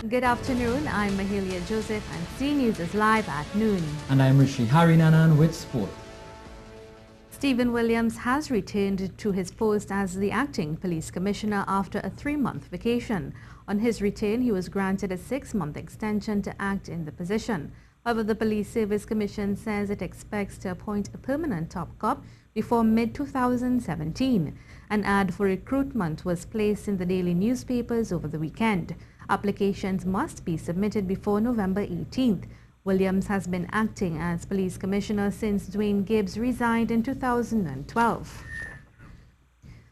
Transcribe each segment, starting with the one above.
Good afternoon, I'm Mahalia Joseph and C News is live at noon. And I'm Rishi Harinanan with sport. Stephen Williams has returned to his post as the acting police commissioner after a 3-month vacation. On his return, he was granted a 6-month extension to act in the position. However, the Police Service Commission says it expects to appoint a permanent top cop before mid-2017. An ad for recruitment was placed in the daily newspapers over the weekend. Applications must be submitted before November 18th. Williams has been acting as police commissioner since Dwayne Gibbs resigned in 2012.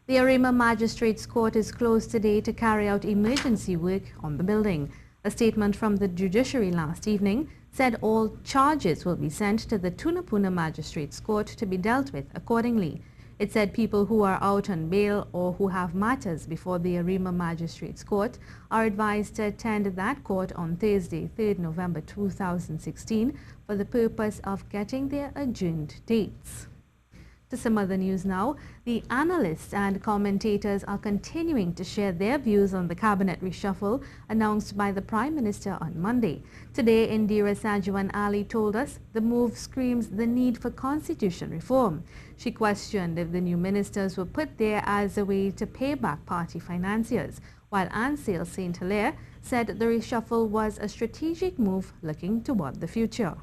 The Arima Magistrates Court is closed today to carry out emergency work on the building. A statement from the judiciary last evening said all charges will be sent to the Tunapuna Magistrates Court to be dealt with accordingly. It said people who are out on bail or who have matters before the Arima Magistrates Court are advised to attend that court on Thursday, 3rd November 2016 for the purpose of getting their adjourned dates. To some other news now, the analysts and commentators are continuing to share their views on the cabinet reshuffle announced by the Prime Minister on Monday. Today, Indira Sajuan Ali told us the move screams the need for constitution reform. She questioned if the new ministers were put there as a way to pay back party financiers, while Ansel St. Hilaire said the reshuffle was a strategic move looking toward the future.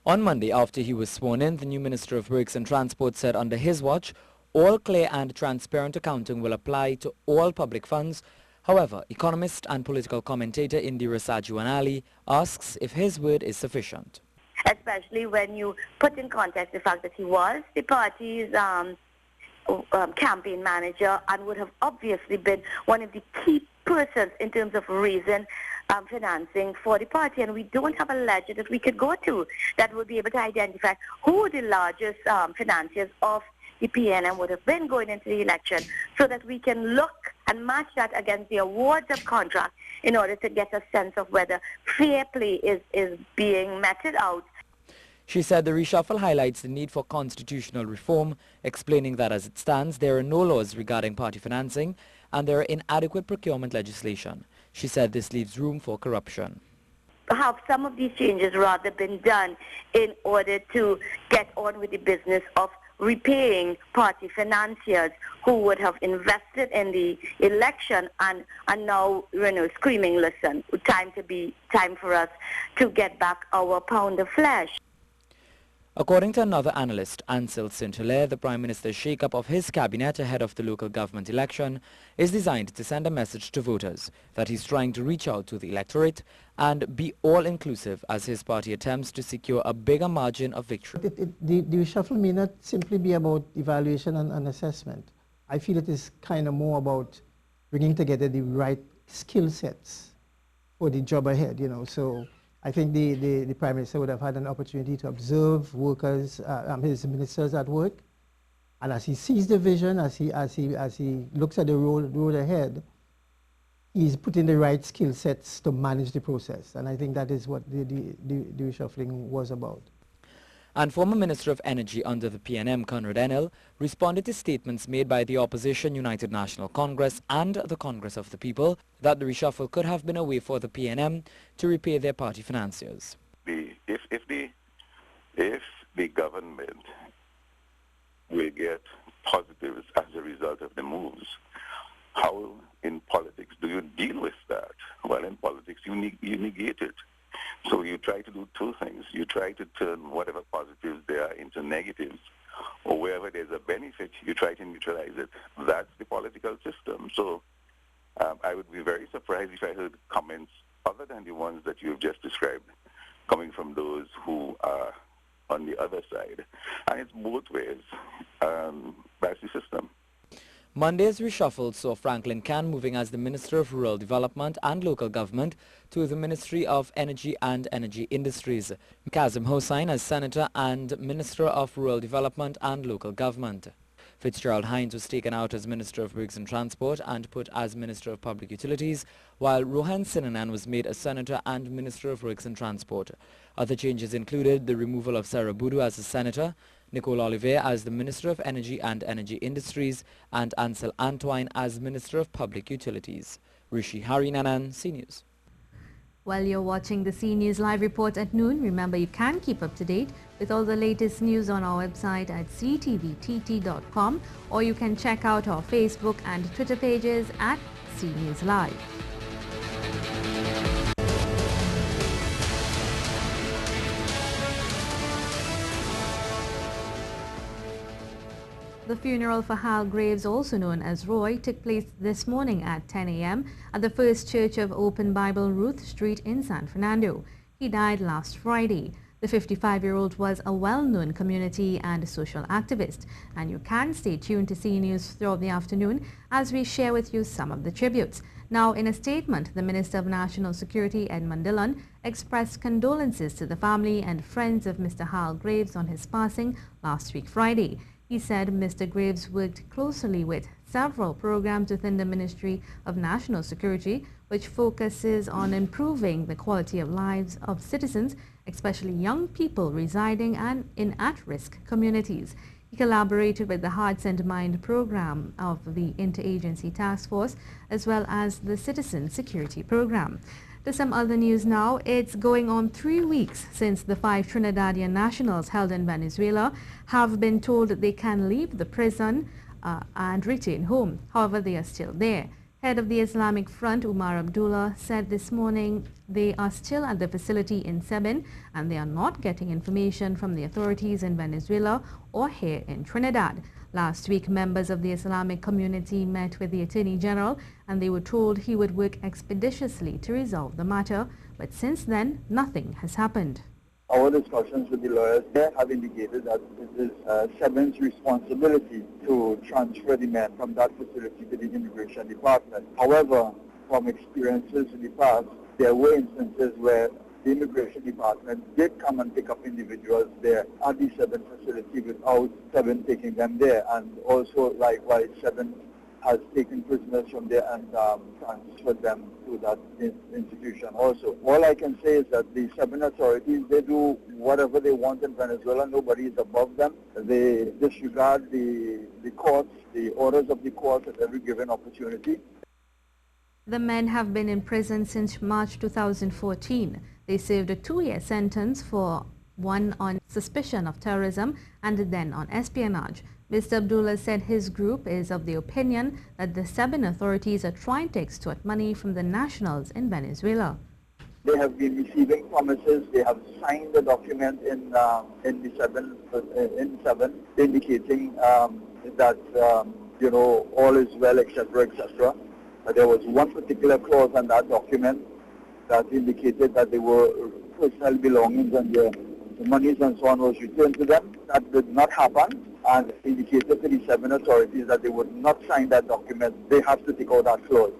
On Monday, after he was sworn in, the new Minister of Works and Transport said under his watch, all clear and transparent accounting will apply to all public funds. However, economist and political commentator Indira Sajuan Ali asks if his word is sufficient. Especially when you put in context the fact that he was the party's campaign manager and would have obviously been one of the key persons in terms of raising financing for the party, and we don't have a ledger that we could go to that would be able to identify who the largest financiers of the PNM would have been going into the election, so that we can look and match that against the awards of contract in order to get a sense of whether fair play is being meted out. She said the reshuffle highlights the need for constitutional reform, explaining that as it stands, there are no laws regarding party financing and there are inadequate procurement legislation. She said this leaves room for corruption. Have some of these changes rather been done in order to get on with the business of repaying party financiers who would have invested in the election and now, screaming, listen, time for us to get back our pound of flesh. According to another analyst, Ansel St. Hilaire, the Prime Minister's shake-up of his cabinet ahead of the local government election is designed to send a message to voters that he's trying to reach out to the electorate and be all-inclusive as his party attempts to secure a bigger margin of victory. The reshuffle may not simply be about evaluation and assessment. I feel it is kind of more about bringing together the right skill sets for the job ahead, so I think the Prime Minister would have had an opportunity to observe workers, his ministers at work, and as he sees the vision, as he looks at the road ahead, he's putting the right skill sets to manage the process, and I think that is what the reshuffling was about. And former Minister of Energy under the PNM, Conrad Enel, responded to statements made by the opposition United National Congress and the Congress of the People that the reshuffle could have been a way for the PNM to repay their party financiers. If the government will get positives as a result of the moves, how in politics do you deal with that? Well, in politics you negate it. So you try to do two things. You try to turn whatever positives there are into negatives, or wherever there's a benefit, you try to neutralize it. That's the political system. So I would be very surprised if I heard comments other than the ones that you've just described coming from those who are on the other side. And it's both ways. That's the system. Monday's reshuffle saw Franklin Can moving as the Minister of Rural Development and Local Government to the Ministry of Energy and Energy Industries. Kazim Hossain as Senator and Minister of Rural Development and Local Government. Fitzgerald Hines was taken out as Minister of Works and Transport and put as Minister of Public Utilities, while Rohan Sinanan was made a Senator and Minister of Works and Transport. Other changes included the removal of Sarah Boudou as a Senator, Nicole Olivier as the Minister of Energy and Energy Industries, and Ansel Antoine as Minister of Public Utilities. Rishi Harinanan, C News. While you're watching the C News live report at noon, remember you can keep up to date with all the latest news on our website at ctvtt.com, or you can check out our Facebook and Twitter pages at C News Live. The funeral for Hal Graves, also known as Roy, took place this morning at 10 a.m. at the First Church of Open Bible, Ruth Street in San Fernando. He died last Friday. The 55-year-old was a well-known community and social activist, and you can stay tuned to C News throughout the afternoon as we share with you some of the tributes. Now, in a statement, the Minister of National Security, Edmund Dillon, expressed condolences to the family and friends of Mr. Hal Graves on his passing last week Friday. He said Mr. Graves worked closely with several programs within the Ministry of National Security, which focuses on improving the quality of lives of citizens, especially young people residing in at-risk communities. He collaborated with the Hearts and Mind program of the Interagency Task Force, as well as the Citizen Security Program. To some other news now. It's going on 3 weeks since the 5 Trinidadian nationals held in Venezuela have been told that they can leave the prison and return home. However, they are still there. Head of the Islamic Front, Umar Abdullah, said this morning they are still at the facility in Sebin and they are not getting information from the authorities in Venezuela or here in Trinidad. Last week, members of the Islamic community met with the Attorney General and they were told he would work expeditiously to resolve the matter, but since then, nothing has happened. Our discussions with the lawyers there have indicated that it is Sebin's responsibility to transfer the men from that facility to the Immigration Department. However, from experiences in the past, there were instances where the Immigration Department did come and pick up individuals there at the Sebin facility without Sebin taking them there. And also, likewise, Sebin has taken prisoners from there and transferred them to that institution also. All I can say is that the Sebin authorities, they do whatever they want in Venezuela. Nobody is above them. They disregard the courts, the orders of the courts at every given opportunity. The men have been in prison since March 2014. They served a 2-year sentence, for one on suspicion of terrorism and then on espionage. Mr. Abdullah said his group is of the opinion that the Sebin authorities are trying to extort money from the nationals in Venezuela. They have been receiving promises. They have signed a document in Sebin indicating that all is well, etc., etc. There was one particular clause on that document that indicated that they were personal belongings and the monies and so on was returned to them. That did not happen, and indicated to the Sebin authorities that they would not sign that document. They have to take out that clause.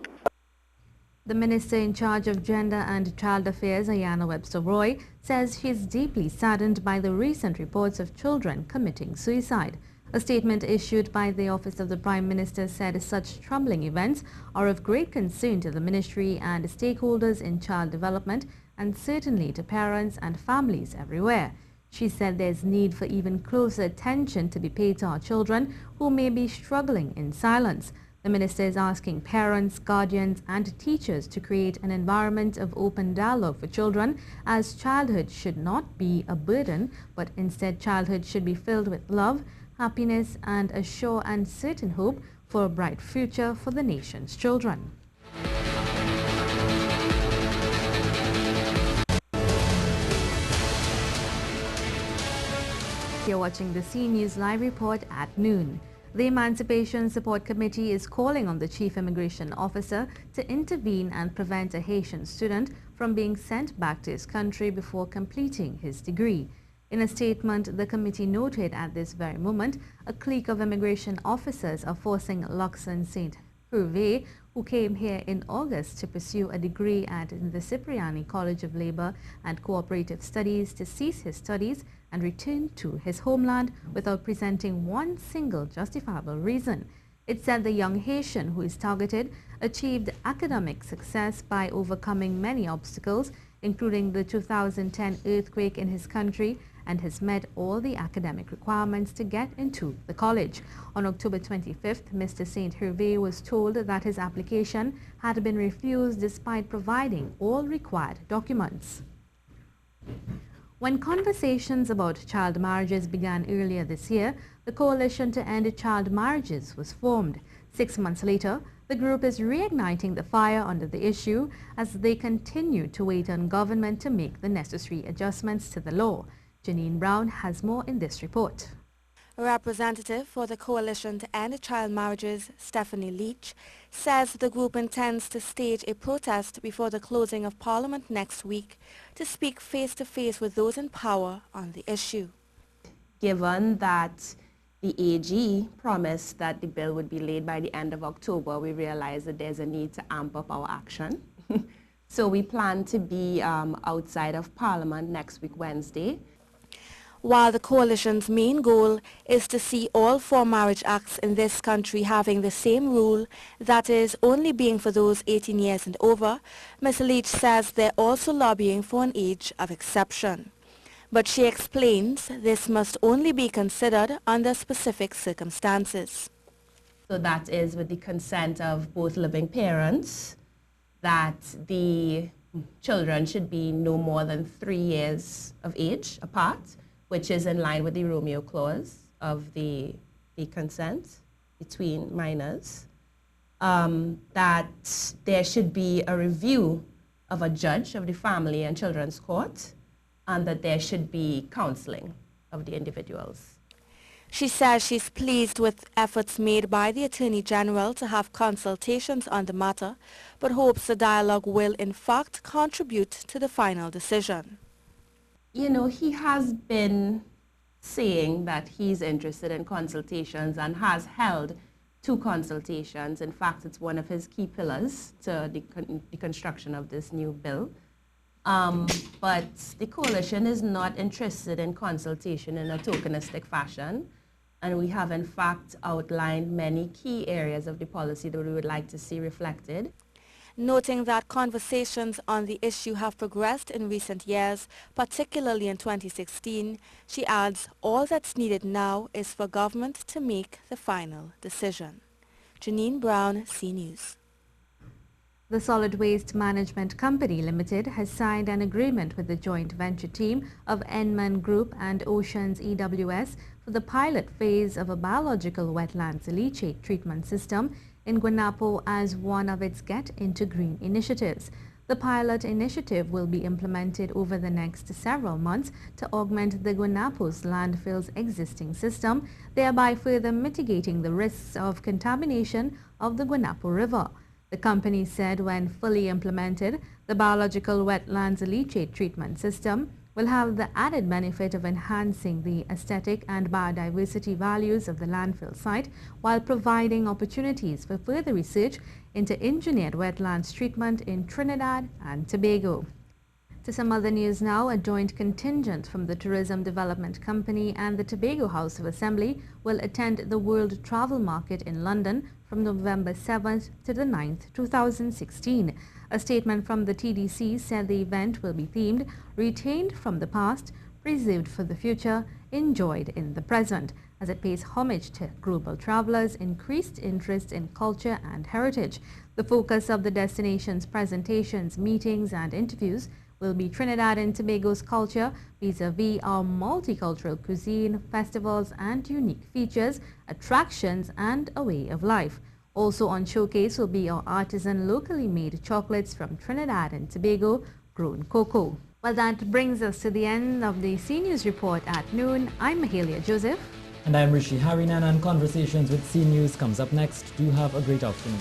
The Minister in charge of Gender and Child Affairs, Ayanna Webster Roy, says she is deeply saddened by the recent reports of children committing suicide. A statement issued by the Office of the Prime Minister said such troubling events are of great concern to the ministry and stakeholders in child development, and certainly to parents and families everywhere. She said there's need for even closer attention to be paid to our children who may be struggling in silence. The minister is asking parents, guardians and teachers to create an environment of open dialogue for children, as childhood should not be a burden, but instead childhood should be filled with love, happiness and a sure and certain hope for a bright future for the nation's children. You're watching the C News live report at noon. The Emancipation Support Committee is calling on the Chief Immigration Officer to intervene and prevent a Haitian student from being sent back to his country before completing his degree. In a statement, the committee noted at this very moment, a clique of immigration officers are forcing Luxon St. Hervé, who came here in August to pursue a degree at the Cipriani College of Labor and Cooperative Studies, to cease his studies and return to his homeland without presenting one single justifiable reason. It said the young Haitian who is targeted achieved academic success by overcoming many obstacles, including the 2010 earthquake in his country and has met all the academic requirements to get into the college. On October 25th, Mr. St. Hervé was told that his application had been refused despite providing all required documents. When conversations about child marriages began earlier this year, the Coalition to End Child Marriages was formed. 6 months later, the group is reigniting the fire under the issue as they continue to wait on government to make the necessary adjustments to the law. Janine Brown has more in this report. A representative for the Coalition to End Child Marriages, Stephanie Leach, says the group intends to stage a protest before the closing of Parliament next week to speak face-to-face with those in power on the issue. Given that the AG promised that the bill would be laid by the end of October, we realized that there's a need to amp up our action. So we plan to be outside of Parliament next week, Wednesday. While the coalition's main goal is to see all 4 marriage acts in this country having the same rule, that is, only being for those 18 years and over, Ms. Leach says they're also lobbying for an age of exception. But she explains this must only be considered under specific circumstances. So that is with the consent of both living parents, that the children should be no more than 3 years of age apart, which is in line with the Romeo Clause of the consent between minors, that there should be a review of a judge of the Family and Children's Court, and that there should be counseling of the individuals. She says she's pleased with efforts made by the Attorney General to have consultations on the matter, but hopes the dialogue will in fact contribute to the final decision. You know, he has been saying that he's interested in consultations and has held 2 consultations. In fact, it's one of his key pillars to the construction of this new bill. But the coalition is not interested in consultation in a tokenistic fashion. And we have, in fact, outlined many key areas of the policy that we would like to see reflected. Noting that conversations on the issue have progressed in recent years, particularly in 2016, she adds all that's needed now is for government to make the final decision. Janine Brown, CNews. The Solid Waste Management Company Limited has signed an agreement with the joint venture team of Enman Group and Oceans EWS for the pilot phase of a biological wetlands leachate treatment system in Guanapo as one of its Get Into Green initiatives. The pilot initiative will be implemented over the next several months to augment the Guanapo's landfill's existing system, thereby further mitigating the risks of contamination of the Guanapo River. The company said when fully implemented, the biological wetlands leachate treatment system will have the added benefit of enhancing the aesthetic and biodiversity values of the landfill site while providing opportunities for further research into engineered wetlands treatment in Trinidad and Tobago. To some other news now, a joint contingent from the Tourism Development Company and the Tobago House of Assembly will attend the World Travel Market in London from November 7th to the 9th, 2016. A statement from the TDC said the event will be themed, retained from the past, preserved for the future, enjoyed in the present, as it pays homage to global travelers' increased interest in culture and heritage. The focus of the destination's presentations, meetings and interviews will be Trinidad and Tobago's culture vis-a-vis our multicultural cuisine, festivals and unique features, attractions and a way of life. Also on showcase will be our artisan locally made chocolates from Trinidad and Tobago, grown cocoa. Well, that brings us to the end of the CNews Report at noon. I'm Mahalia Joseph. And I'm Rishi Harinan, and Conversations with CNews comes up next. Do have a great afternoon.